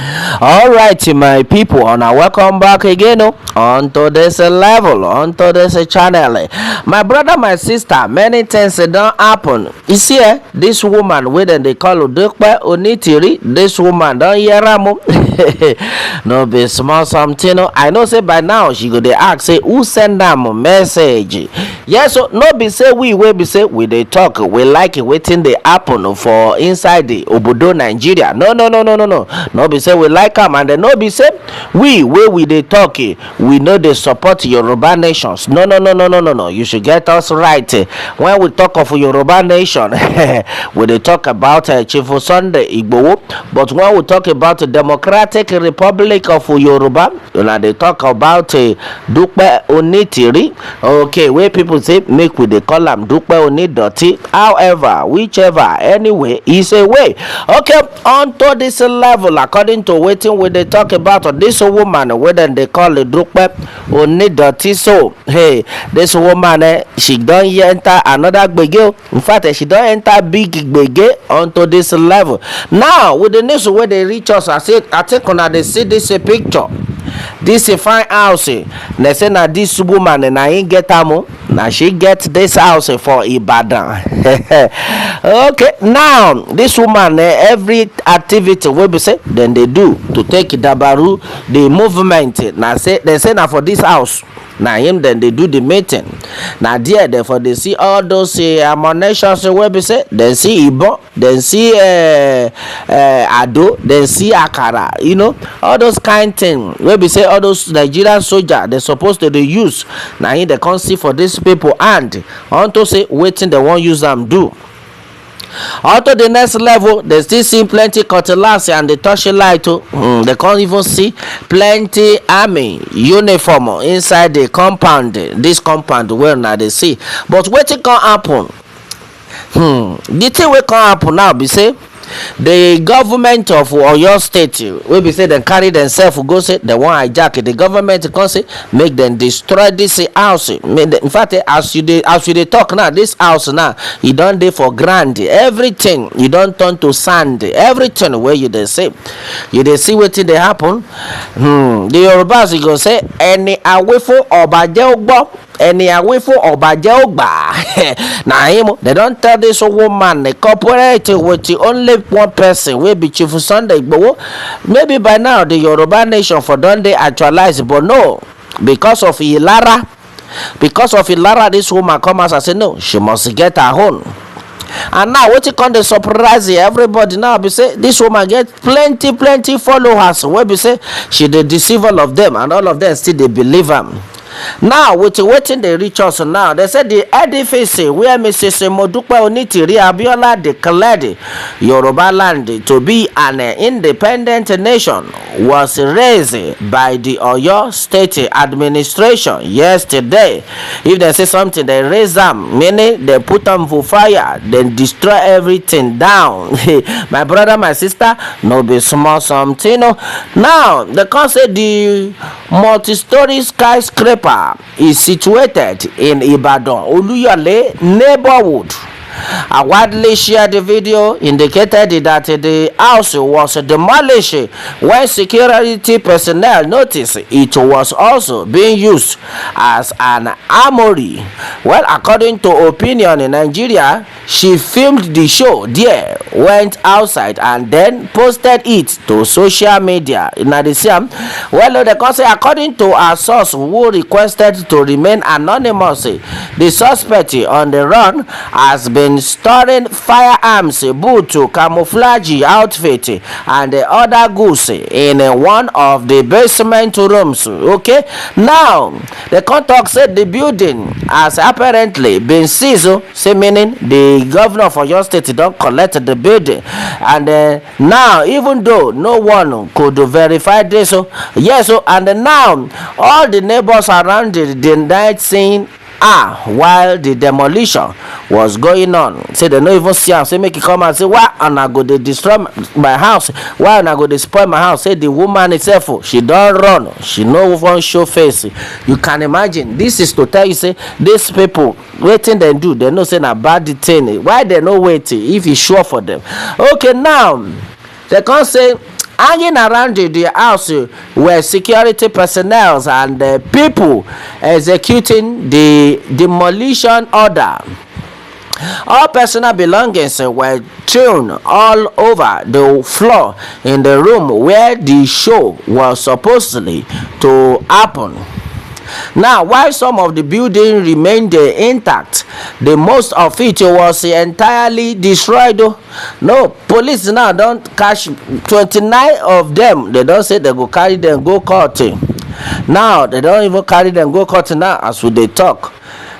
All right, my people, and welcome back again onto this level, onto this channel. My brother, my sister, many things don't happen. You see, this woman, with they call Dupe Onitiri, this woman don't hear am. No be small something. I know say by now she go dey ask say who send them message. Yes, so no be say we be say we dey talk, we like it waiting they happen for inside the Obodo Nigeria. No be say we like am, and no be say we dey talk, we know they support Yoruba nations. No. You should get us right. When we talk of Yoruba nation, we dey talk about Chief Sunday Igboho, but when we talk about the Democratic Republic of Yoruba, they talk about Dupe Onitiri. Okay, where people say make we dey call am Dupe Onidoti. However, whichever, anyway, is a way. Okay, on to this level, according to waiting we dey talk about this woman, whether they call it Dupe Onidoti. So, hey, this woman, she don't enter another gbege. In fact, she don't enter big gbege onto this level. Now, with the news where they reach us, I think when they see this picture, this a fine house. They say na this woman and I ain't get am. Now she get this house for Ibadan. Okay, now this woman, every activity we be say then they do to take dabaru the movement. Now say they say now for this house. Now him then they do the meeting. Now there therefore they see all those ammunitions where be say then see Ibon, then see Ado, then see Akara, you know, all those kind thing where be say all those Nigerian soldiers they supposed to they use. Now him they can't see for these people, and on to say waiting they won't use them do. Onto the next level, they still see plenty cutlass and the torchlight. They can't even see plenty army uniform inside the compound. This compound where now they see. But what it can happen? The thing we can happen now be say the government of Oyo State will be say they carry themselves go say they want hijack it. The government can say make them destroy this house. In fact, as you dey talk now, this house now you don't dey for grand. Everything you don't turn to sand. Everything where you dey say, you dey see wetin dey happen. The Yorubas you go say any aweful obaje ogbo. Any away for Obaje Ogba. Now him, they don't tell this woman they cooperate with the only one person will be Chief Sunday. But maybe by now the Yoruba nation for don't they actualize, but no, because of Ilara, this woman come out and say no, she must get her own. And now what you call the surprise everybody now be say this woman get plenty followers. Where be say she the deceive all of them, and all of them still they believe him. Now, with waiting they reach us now, they said the edifice where Mrs. Modupe Onitiri Abiola declared Yoruba land to be an independent nation was raised by the Oyo State administration yesterday. If they say something, they raise them, meaning they put them for fire, then destroy everything down. My brother, my sister, no be small something. Now, they can say the multi-story skyscraper is situated in Ibadan, Oluyole neighborhood. A widely shared video indicated that the house was demolished when security personnel noticed it was also being used as an armory. Well, according to opinion in Nigeria, she filmed the show there, went outside, and then posted it to social media. Well, they can say according to our source who requested to remain anonymous, the suspect on the run has been storing firearms, boot, camouflage outfit, and other goods in one of the basement rooms. Okay, now the contact said the building has apparently been seized, say meaning the governor for your state don't collect the building, and now even though no one could verify this, yes, and now all the neighbors around the night scene while the demolition was going on, say they no even see am, say make it come and say why and I go dey destroy my house, why and I go dey spoil my house. Say the woman itself, she don't run, she no even show face. You can imagine. This is to tell you say these people waiting they do, they know say na bad thing. Why they no wait if it's sure for them? Okay, now they can't say hanging around the house were security personnel and people executing the demolition order. All personal belongings were thrown all over the floor in the room where the show was supposedly to happen. Now, while some of the building remained intact, the most of it was entirely destroyed. No, police now don't catch 29 of them. They don't say they go carry them go court. Now they don't even carry them go court now as we they talk.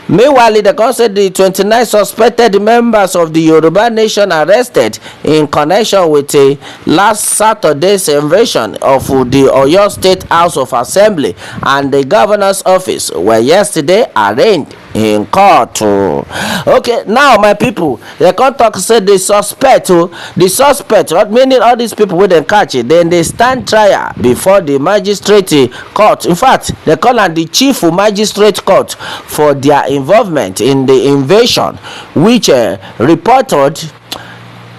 Meanwhile, the con said the 29 suspected members of the Yoruba nation arrested in connection with a last Saturday's invasion of the Oyo State House of Assembly and the governor's office were yesterday arraigned in court. Okay, now my people, the con talk said the suspect, meaning all these people with them catch it, then they stand trial before the magistrate court. In fact, they call on the chief magistrate court for their involvement in the invasion, which reported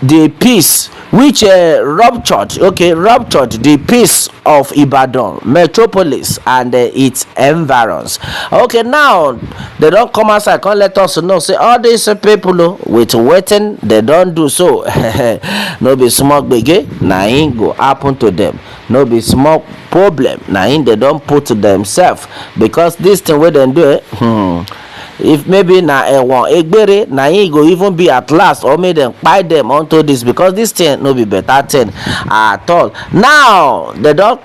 the peace, which ruptured the peace of Ibadan metropolis and its environs. Okay, now they don't come outside, can't let us know. Say all these people with waiting, they don't do so. No be small gbege, na im go happen to them. No be small problem, na im they don't put to themselves, because this thing wey dem do if maybe na egbere na him go even be at last, or make them buy them onto this, because this thing no be better thing at all. Now they don't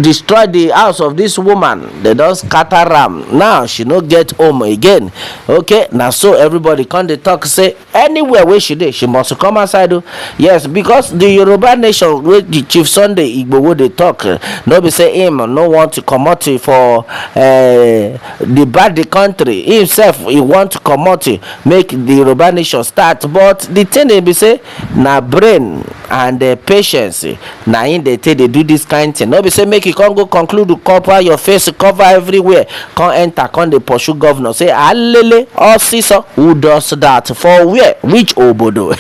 destroy the house of this woman, they don't scatter am. Now she no get home again. Okay, now so everybody come dey talk say anywhere where she dey, she must come outside. Yes, because the Yoruba nation wey the Chief Sunday Igboho dey talk, no be say him no want to comot for the bad the country himself, he want to comot make the Yoruba nation start. But the thing dey be say na brain and patience na him dey take dey do this kind thing. No be say make you come go conclude to cover your face, cover everywhere, come enter, come dey pursue governor. Say alele osiso, who does that for where, which obodo?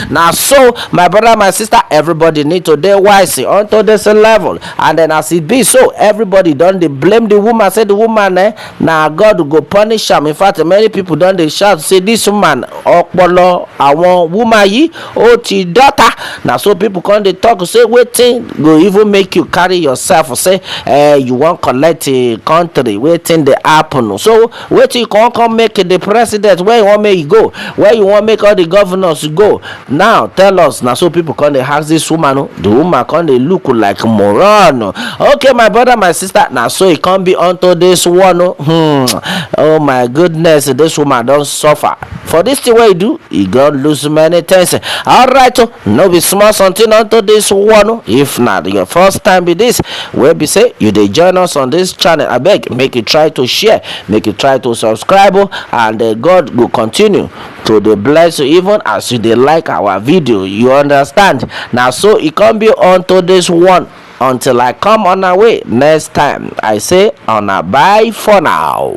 Now so my brother, my sister, everybody need to dey wise unto this level. And then as it be so, everybody don dey blame the woman. Say the woman na God go punish am. In fact, many people don dey shout say this woman opolo awon woman yi o ti daughter. Now so people come dey talk say wetin go even make you carry yourself say you wan collect a country, wetin dey happen? So wetin you come make the president, where you wan make you go, where you wan make all the governors go? Now tell us. Now so people come dey ask this woman, the woman come dey look like moron. Okay, my brother, my sister, now so it can't be unto this one. Oh my goodness, this woman don't suffer for this thing wey he do. He gonna lose many things. All right, no be small something unto this one. If not your first time be this, where be say you dey join us on this channel, I beg make you try to share, make you try to subscribe, and God will continue to dey bless you even as you dey like our video. You understand? Now so it can be unto this one. Until I come on our way next time, I say on a bye for now.